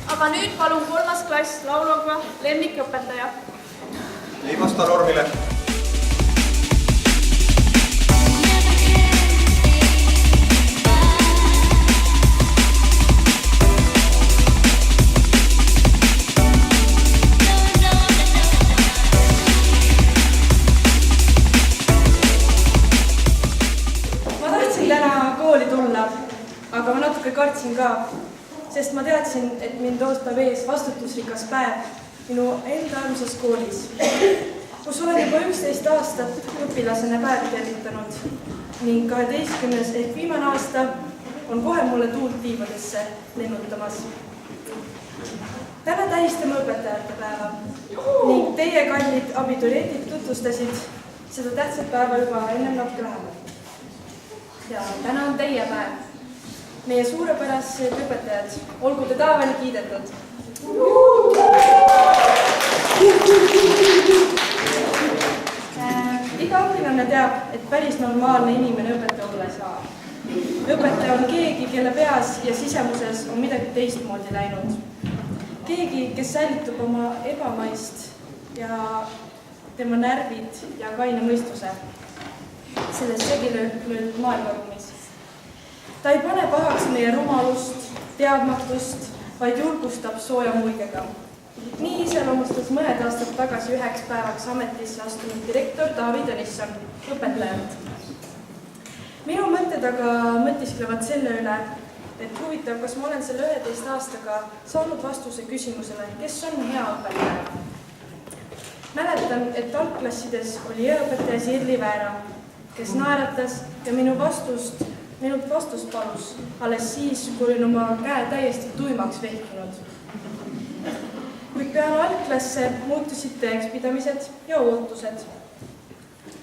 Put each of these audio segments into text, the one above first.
Aga nüüd palun 3. klass lauluga Lemmikõpetaja. Ei vasta normile. Ma tahtsin täna kooli tulla, aga ma natuke kartsin ka, sest ma teadsin, et mind ootab ees vastutusrikas päev minu enda armsas koolis, kus olen juba 11 aastat õpilasena päevi tervitanud ning 12. ehk viimane aasta on kohe mulle tuult tiibadesse lennutamas. Täna tähistame õpetajate päeva ning teie kallid abituriendid tutvustasid seda tähtsat päeva juba ennem natuke lähemalt. Ja täna on teie päev. Meie suurepärased õpetajad, olgu te taevani kiidetud. Iga õpilane teab, et päris normaalne inimene õpetaja olla ei saa. Õpetaja on keegi, kelle peas ja sisemuses on midagi teistmoodi läinud. Keegi, kes säilitab oma ebamaist ja tema närvid ja kaine mõistuse selles segilöönud maailmaruumis. Ta ei pane pahaks meie rumalust, teadmatust, vaid julgustab sooja muigega. Nii iseloomustas mõned aastad tagasi 1 päevaks ametisse astunud direktor Taavi Tõnisson, õpetajalt. Minu mõtted aga mõtisklevad selle üle, et huvitav, kas ma olen selle 11 aastaga saanud vastuse küsimusele, kes on hea õpetaja. Mäletan, et algklassides oli hea õpetaja Sirli Väära, kes naeratas ja minult vastust palus alles siis, kui olin oma käe täiesti tuimaks vehkinud. Kuid peale algklasse muutusid tõekspidamised ja ootused.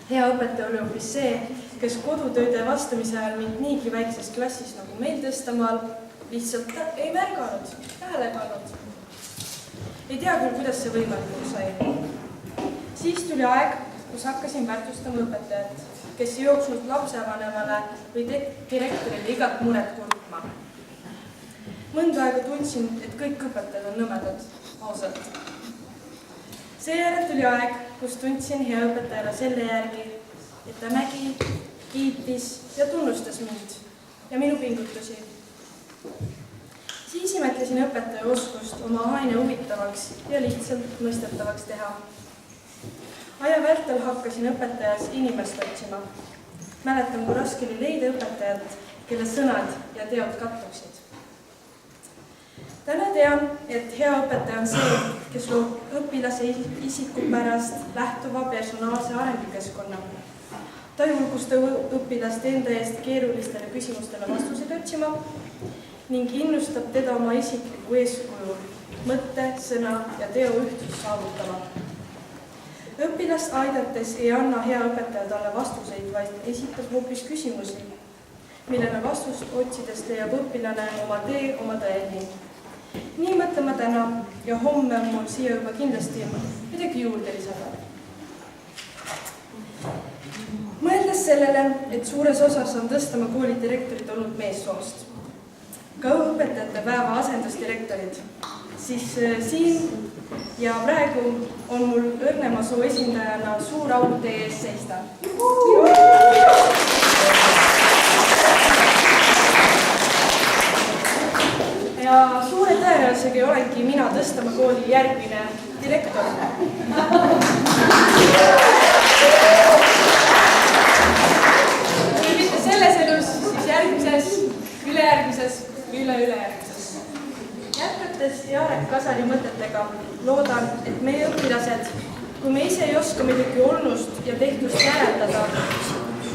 Hea õpetaja oli hoopis see, kes kodutööde vastamise ajal mind niigi väikses klassis nagu meil Tõstamaal lihtsalt ei märganud, tähele pannud. Ei tea küll, kuidas see võimalik sai. Siis tuli aeg, kus hakkasin väärtustama õpetajat, kes ei jooksnud lapsevanemale või direktorile igat muret kurtma. Mõnda aega tundsin, et kõik õpetajad on nõmedad, ausalt. Seejärel tuli aeg, kus tundsin hea õpetajale selle järgi, et ta nägi, kiitis ja tunnustas mind ja minu pingutusi. Siis imetlesin õpetaja oskust oma aine huvitavaks ja lihtsalt mõistetavaks teha. Aja vältel hakkasin õpetajas inimest otsima. Mäletan, kui raske oli leida õpetajat, kelle sõnad ja teod kattuksid. Täna tean, et hea õpetaja on see, kes loob õpilase isikupärast lähtuva personaalse arengukeskkonna. Ta julgustab õpilast enda eest keerulistele küsimustele vastuseid otsima ning innustab teda oma isikliku eeskuju, mõtte, sõna ja teo ühtsust saavutama. Õpilast aidates ei anna hea õpetaja talle vastuseid, vaid esitab hoopis küsimusi, millele vastust otsides leiab õpilane oma tee oma tõeni. Nii mõtlema täna ja homme on mul siia juba kindlasti midagi juurde lisada. Mõeldes sellele, et suures osas on Tõstamaa kooli direktorid olnud meessoost, ka õpetajate päeva asendusdirektorid, siis siin ja praegu on mul õrnema soo esindajana suur au teie ees seista. Ja suure tõenäosusega olengi mina Tõstamaa kooli järgmine direktor. Kui mitte selles elus, siis järgmises, ülejärgmises, üleülejärgmises. Jätkates Jarek Kasari mõtetega loodan, et meie õpilased, kui me ise ei oska midagi olnust ja tehtust järeldada,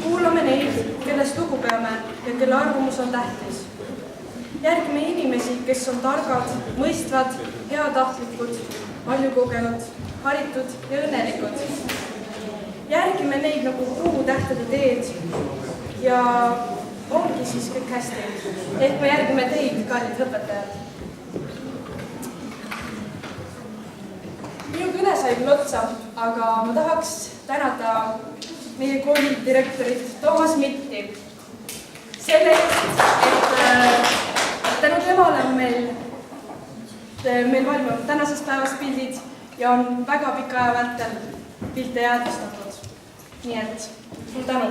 kuulame neid, kellest lugu peame ja kelle arvamus on tähtis. Järgime inimesi, kes on targad, mõistvad, heatahtlikud, palju kogenud, haritud ja õnnelikud. Järgime neid nagu pruutähtede teed ja ongi siis kõik hästi. Ehk me järgime teid, kallid õpetajad. Minu kõne sai küll otsa, aga ma tahaks tänada meie kooli direktorit Toomas Mitti selle eest, et tänu temale on meil valminud tänasest päevast pildid ja on väga pika aja vältel pilte jäädvustatud. Nii et suur tänu!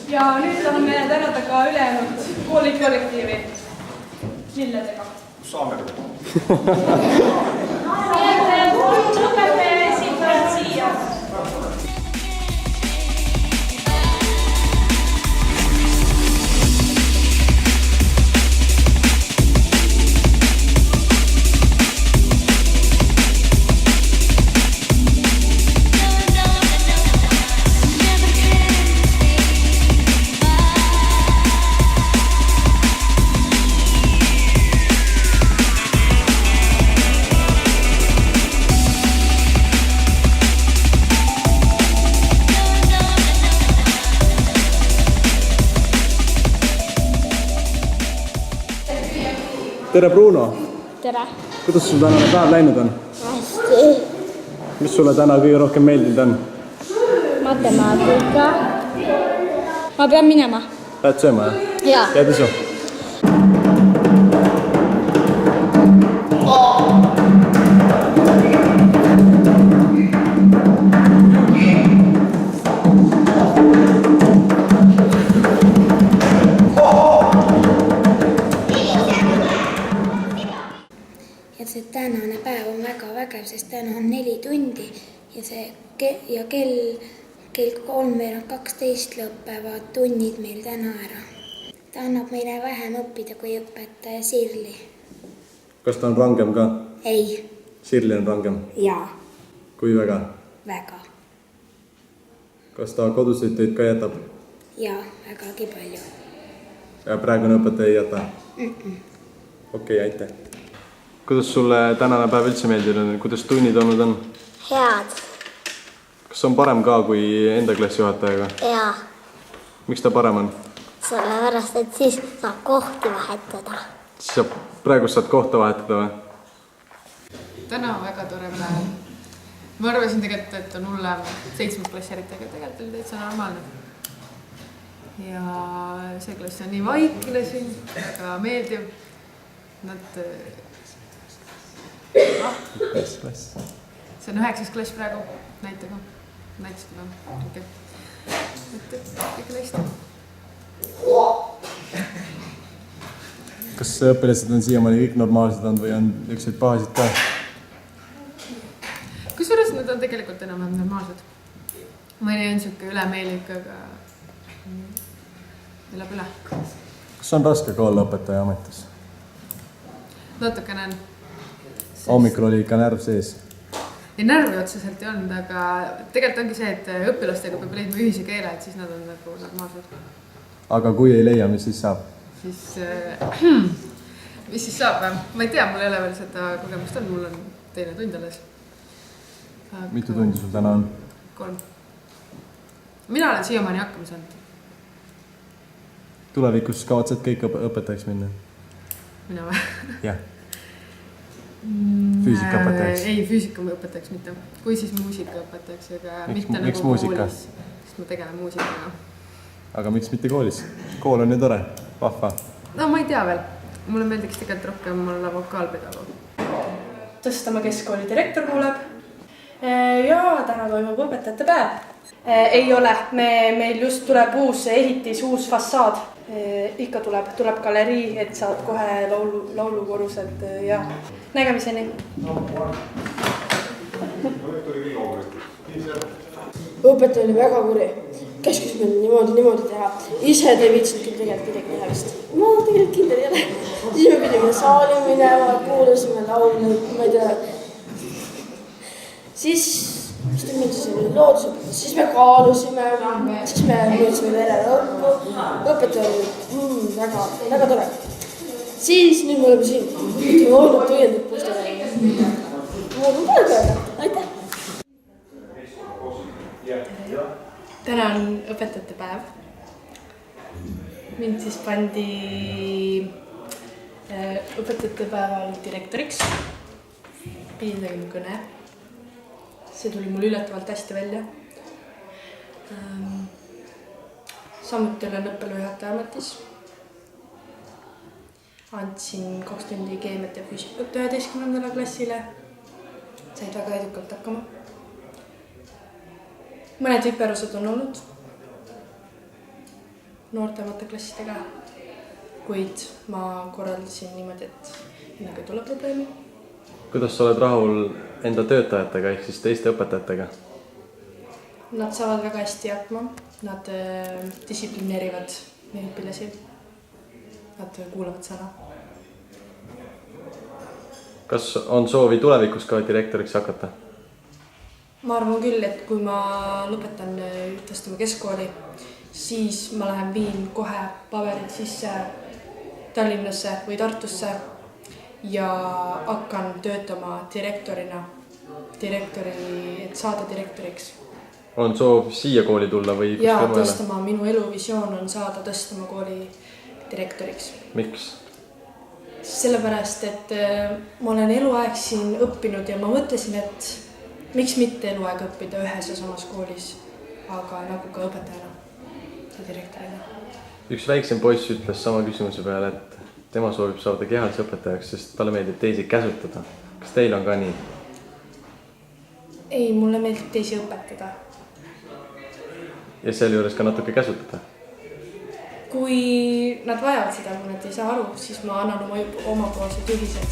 Ja nüüd tahame tänada ka ülejäänud kooli kollektiivi lilledega. Saame. Õpetaja esindajad siia. Tere, Bruno! Tere! Kuidas sul tänane päev läinud on? Hästi! Mis sulle täna kõige rohkem meeldinud on? Matemaatika. Ma pean minema. Lähed sööma, jah? Jaa. Jääd isu? See tänane päev on väga vägev, sest täna on 4 tundi ja kell 3:12 lõpevad tunnid meil täna ära. Ta annab meile vähem õppida kui õpetaja Sirli. Kas ta on rangem ka? Ei. Sirli on rangem? Jaa. Kui väga? Väga. Kas ta koduseid töid ka jätab? Jaa, vägagi palju. Ja praegune õpetaja ei jäta? Okei, aitäh. Kuidas sulle tänane päev üldse meeldinud on? Kuidas tunnid olnud on? Head. Kas on parem ka kui enda klassijuhatajaga? Jaa. Miks ta parem on? Sellepärast, et siis saab kohti vahetada. Siis praegu saad kohta vahetada või? Täna on väga tore päev. Ma arvasin tegelikult, et on hullem 7. klassi eriti, aga tegelikult oli täitsa normaalne. Ja see klass on nii vaikne siin, väga meeldiv. Nad... See on 9. klass praegu, näitaga. Näitasid või? Okei. Kõik hästi. Kas õpilased on siiamaani kõik normaalsed olnud või on ükseid pahasid ka? Kusjuures nad on tegelikult enam-vähem normaalsed. Mõni on siuke ülemeelik, aga elab üle. Kas on raske ka olla õpetaja ametis? Natukene on. Hommikul oli ikka närv sees. ei närvi otseselt ei olnud, aga tegelikult ongi see, et õpilastega peab leidma ühise keele, et siis nad on nagu normaalsed. aga kui ei leia, mis siis saab? Siis, mis siis saab? Ma ei tea, mul ei ole veel seda kogemust on, mul on teine tund alles. Aga... Mitu tundi sul täna on? 3. Mina olen siiamaani hakkama saanud. Tulevikus kavatsed kõik õpetajaks minna? Mina või? Jah. Füüsikaõpetajaks? Ei, füüsikaõpetajaks mitte. Kui siis muusikaõpetajaks, aga mitte miks nagu muusika? koolis. Sest ma tegelen muusikaga. Aga miks mitte koolis? Kool on ju tore, vahva. No ma ei tea veel. Mulle meeldiks tegelikult rohkem olla vokaalpedagoog. Tõstamaa keskkooli direktor kuuleb. Ja täna toimub õpetajate päev. Ei ole, meil just tuleb uus ehitis, uus fassaad. Ikka tuleb galerii, et saad kohe laulukorused ja nägemiseni. Õpetaja oli väga kuri. Käskus meil niimoodi teha. Ise te viitsid küll tegelikult midagi teha vist. Ma tegelikult kindel ei ole. Siis me pidime saali minema, kuulasime laule, ma ei tea. Siis te mõtlesime loodusõpetajad, siis me kaalusime, siis me mõtlesime vere lõppu. Õpetaja oli väga tore. Siis nüüd me oleme siin. Me oleme tõendid puustega. Ma olen palju öelda. Aitäh! Täna on õpetajate päev. Mind siis pandi õpetajate päeval direktoriks. Pidin tegema kõne. See tuli mul ületavalt hästi välja. Samuti olen õppealajuhataja ametis. Andsin 2 tundi keemiat ja füüsikat 11. klassile. Said väga edukalt hakkama. Mõned viperused on olnud noortemate klassidega, kuid ma korraldasin niimoodi, et ennaga ei tule probleemi. Kuidas sa oled rahul enda töötajatega ehk siis teiste õpetajatega? Nad saavad väga hästi hakkama, nad distsiplineerivad meie õpilasi, nad kuulavad sõna. Kas on soovi tulevikus ka direktoriks hakata? Ma arvan küll, et kui ma lõpetan Tõstamaa keskkooli, siis ma lähen viin kohe paberid sisse Tallinnasse või Tartusse ja hakkan töötama direktorina, et saada direktoriks. On soov siia kooli tulla või? Ja Tõstamaa, minu eluvisioon on saada Tõstamaa kooli direktoriks. Miks? Sellepärast, et ma olen eluaeg siin õppinud ja ma mõtlesin, et miks mitte eluaeg õppida ühes ja samas koolis, aga nagu ka õpetajana ja direktorina. Üks väiksem poiss ütles sama küsimuse peale, et tema soovib saada kehalise õpetajaks, sest talle meeldib teisi käsutada. Kas teil on ka nii? Ei, mulle meeldib teisi õpetada. Ja selle juures ka natuke käsutada? Kui nad vajavad seda, kui nad ei saa aru, siis ma annan oma poolsed juhised.